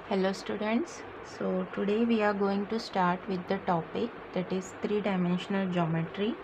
Hello students. So today we are going to start with the topic that is three-dimensional geometry.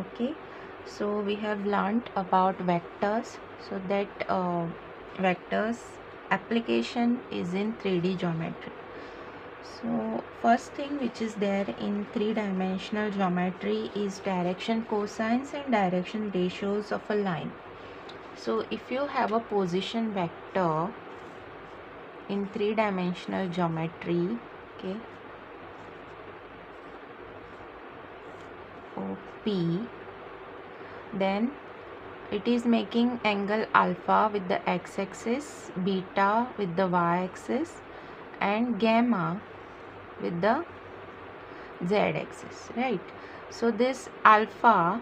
Okay. So we have learnt about vectors. So that vectors application is in 3D geometry. So first thing which is there in three-dimensional geometry is direction cosines and direction ratios of a line. So if you have a position vector in three-dimensional geometry, okay, OP, then it is making angle alpha with the x-axis, beta with the y-axis, and gamma with the z-axis, right? So this alpha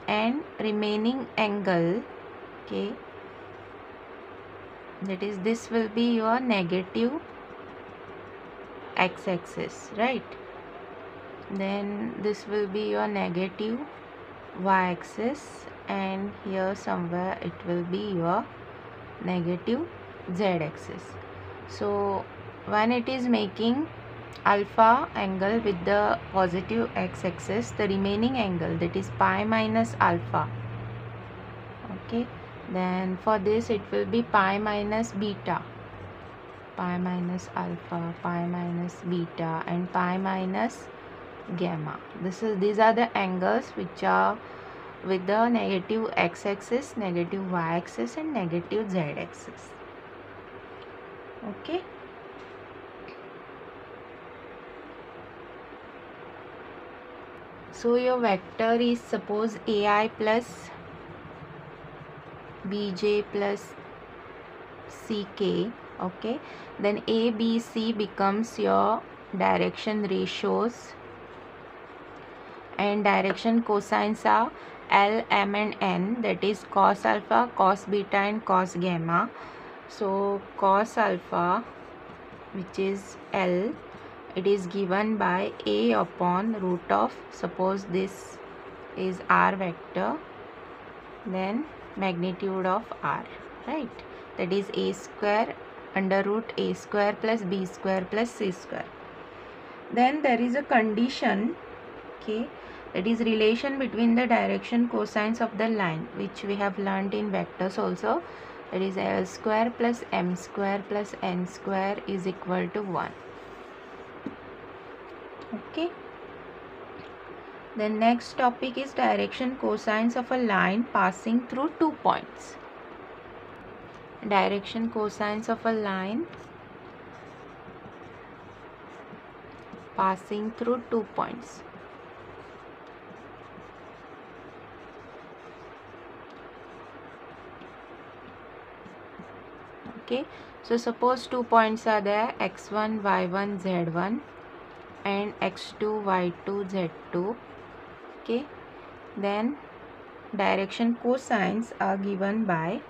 and remaining angle, okay, that is, this will be your negative x-axis, right? Then this will be your negative y-axis, and here somewhere it will be your negative z-axis. So when it is making alpha angle with the positive x-axis, the remaining angle, that is pi minus alpha, okay, then for this it will be pi minus beta, pi minus alpha, pi minus beta, and pi minus gamma. These are the angles which are with the negative x-axis, negative y-axis, and negative z-axis. Okay. So your vector is, suppose, ai plus bj plus ck. Okay. Then a, b, c becomes your direction ratios, and direction cosines are L, M, and N, that is cos alpha, cos beta, and cos gamma. So cos alpha, which is L, it is given by a upon root of, suppose this is r vector, then magnitude of r, right? That is a square under root a square plus b square plus c square. Then there is a condition, okay, that is relation between the direction cosines of the line, which we have learned in vectors also. That is L square plus m square plus n square is equal to 1. Okay. The next topic is direction cosines of a line passing through 2 points. Direction cosines of a line passing through 2 points. Okay, so suppose 2 points are there, x1, y1, z1, and x2, y2, z2. Okay, then direction cosines are given by,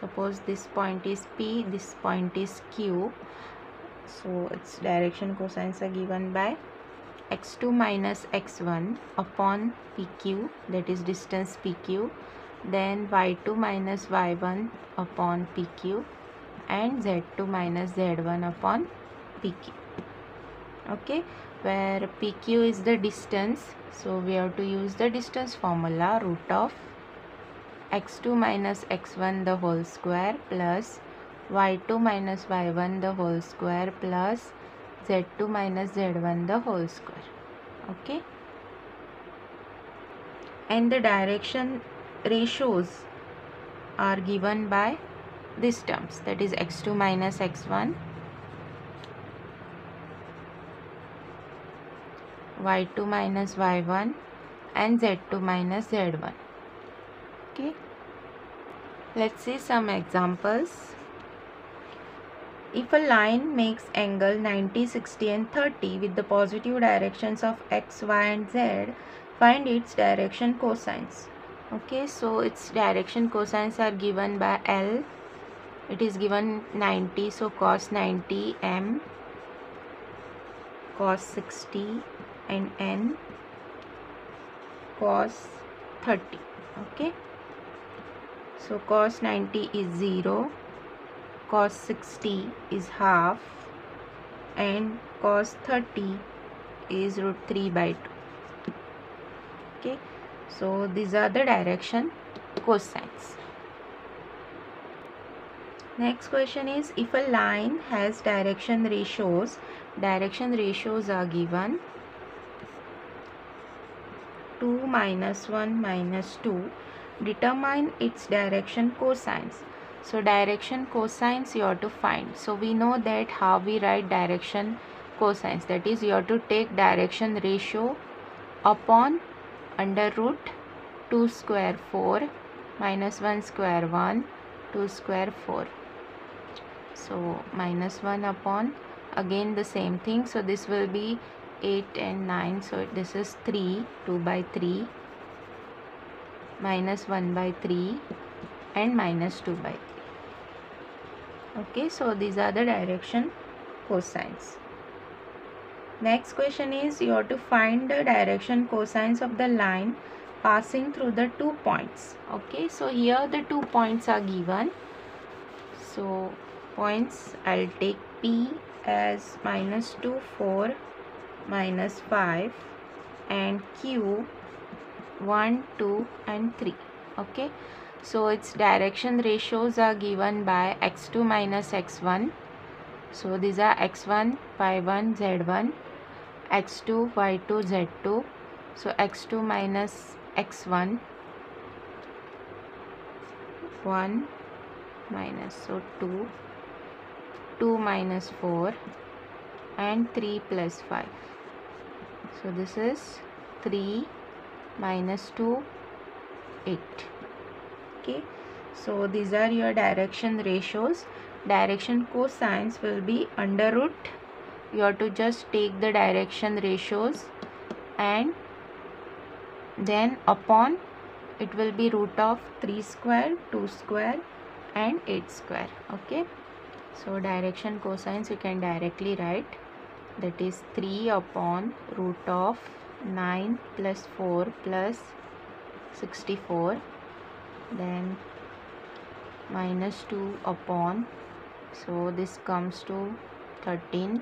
suppose this point is P, this point is Q. So its direction cosines are given by x2 minus x1 upon PQ, that is distance PQ, then y2 minus y1 upon PQ, and z2 minus z1 upon PQ. Okay, where PQ is the distance, so we have to use the distance formula, root of x2 minus x1 the whole square plus y2 minus y1 the whole square plus z2 minus z1 the whole square. Okay, and the direction ratios are given by these terms, that is x2 minus x1, y2 minus y1, and z2 minus z1. Okay, let's see some examples. If a line makes angle 90, 60, and 30 with the positive directions of x, y, and z, find its direction cosines. Okay, so its direction cosines are given by L. It is given 90, so cos 90 m, cos 60, and n, cos 30. Okay, so cos 90 is 0, cos 60 is half and cos 30 is root 3 by 2. Okay, so these are the direction cosines. Next question is, if a line has direction ratios are given 2, -1, -2, determine its direction cosines. So direction cosines you have to find. So we know that how we write direction cosines, that is you have to take direction ratio upon under root 2 square 4 -1 square 1 2 square 4. So -1 upon, again the same thing, so this will be 8 and 9, so this is 3, 2 by 3, -1 by 3 and -2 by 3. Okay, so these are the direction cosines. Next question is, you have to find the direction cosines of the line passing through the 2 points. Okay, so here the 2 points are given. So points, I'll take P as -2, 4, -5 and Q 1, 2 and 3. Okay, so its direction ratios are given by x2 minus x1. So these are x1, y1, z1, x2, y2, z2. So x2 minus x1, 1 minus, so 2, 2 minus 4 and 3 plus 5. So this is 3 minus 2, 8. Okay, so these are your direction ratios. Direction cosines will be under root, you have to just take the direction ratios and then upon, it will be root of 3 square, 2 square and 8 square. Okay, so direction cosines you can directly write, that is 3 upon root of 9 plus 4 plus 64, then -2 upon, so this comes to 13,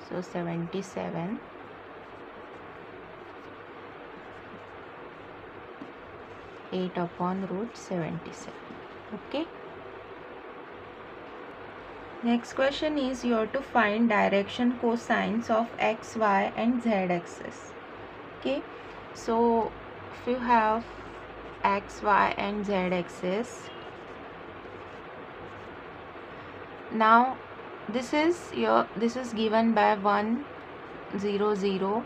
so 77, (8) upon root 77. Okay, next question is, you have to find direction cosines of x, y and z axis. Okay, so if you have x, y and z axis, now this is given by 1, 0, 0,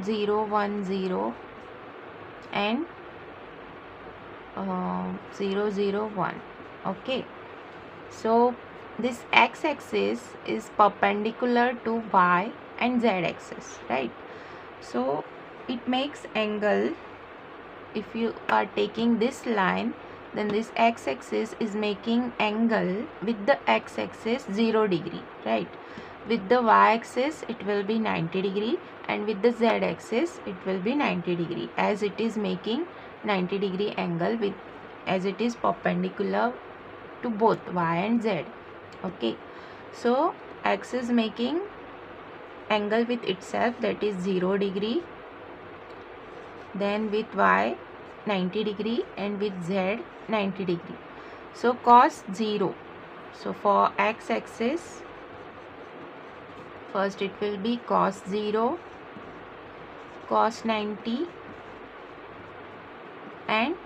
0, 1, 0 and 0, 0, 1. Okay, so this x-axis is perpendicular to y and z-axis, right? So it makes angle, if you are taking this line, then this x-axis is making angle with the x-axis 0 degree, right? With the y-axis it will be 90 degree and with the z-axis it will be 90 degree, as it is making 90 degree angle with, as it is perpendicular to both y and z. Okay, so x is making angle with itself, that is 0 degree, then with y 90 degree and with z 90 degree. So cos 0, so for x axis first it will be cos 0, cos 90 and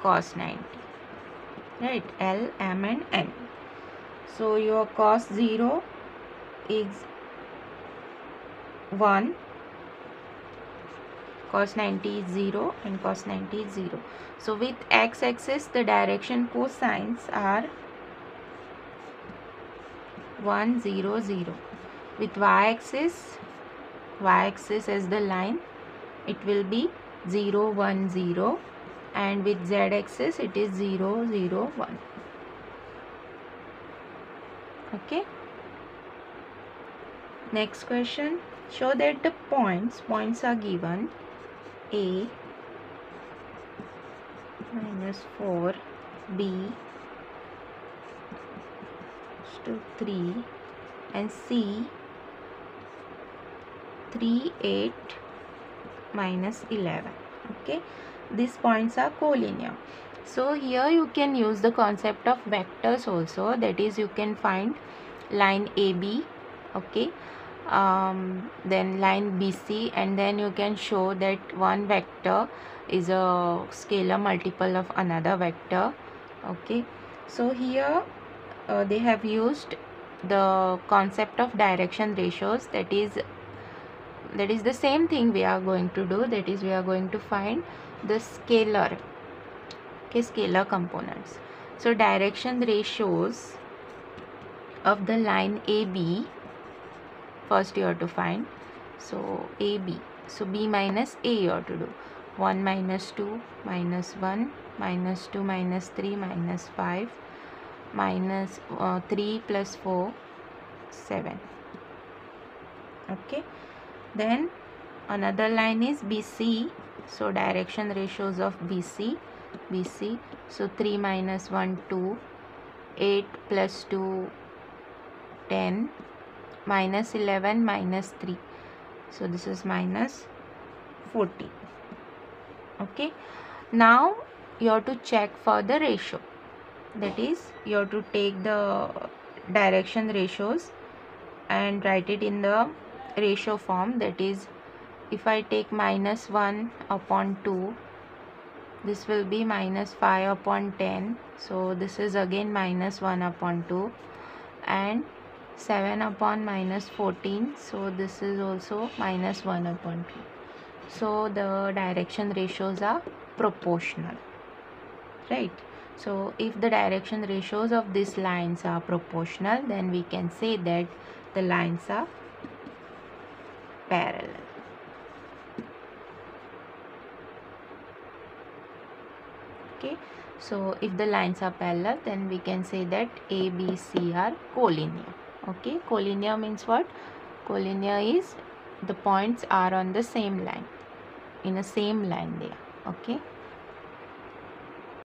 cos 90, right? L, M and N. So your cos 0 is 1, cos 90 is 0 and cos 90 is 0. So with x-axis the direction cosines are 1, 0, 0. With y-axis as the line, it will be 0, 1, 0 and with z-axis it is 0, 0, 1. Okay. Next question. Show that the points are given a -4, b to 3 and C 3, 8, minus 11. Okay, these points are collinear. So here you can use the concept of vectors also, that is you can find line AB, okay, then line BC, and then you can show that one vector is a scalar multiple of another vector. Okay, so here they have used the concept of direction ratios, that is the same thing we are going to do, that is we are going to find the scalar, okay, scalar components. So direction ratios of the line AB, first you have to find. So AB, so B minus A you have to do 1 minus 2 minus 1 minus 2 minus 3 minus 5 minus 3 plus 4 7. Okay, then another line is BC. So direction ratios of BC, so 3 minus 1 2, 8 plus 2 10, minus 11 minus 3, so this is minus 40. Okay, now you have to check for the ratio, that is you have to take the direction ratios and write it in the ratio form, that is if I take minus 1 upon 2, this will be minus 5 upon 10, so this is again minus 1 upon 2, and 7 upon minus 14, so this is also minus 1 upon 2. So the direction ratios are proportional, right? So if the direction ratios of these lines are proportional, then we can say that the lines are parallel. Okay, so if the lines are parallel, then we can say that A, B, C are collinear. Okay, collinear means what? Collinear is the points are on the same line, in a same line there. Okay.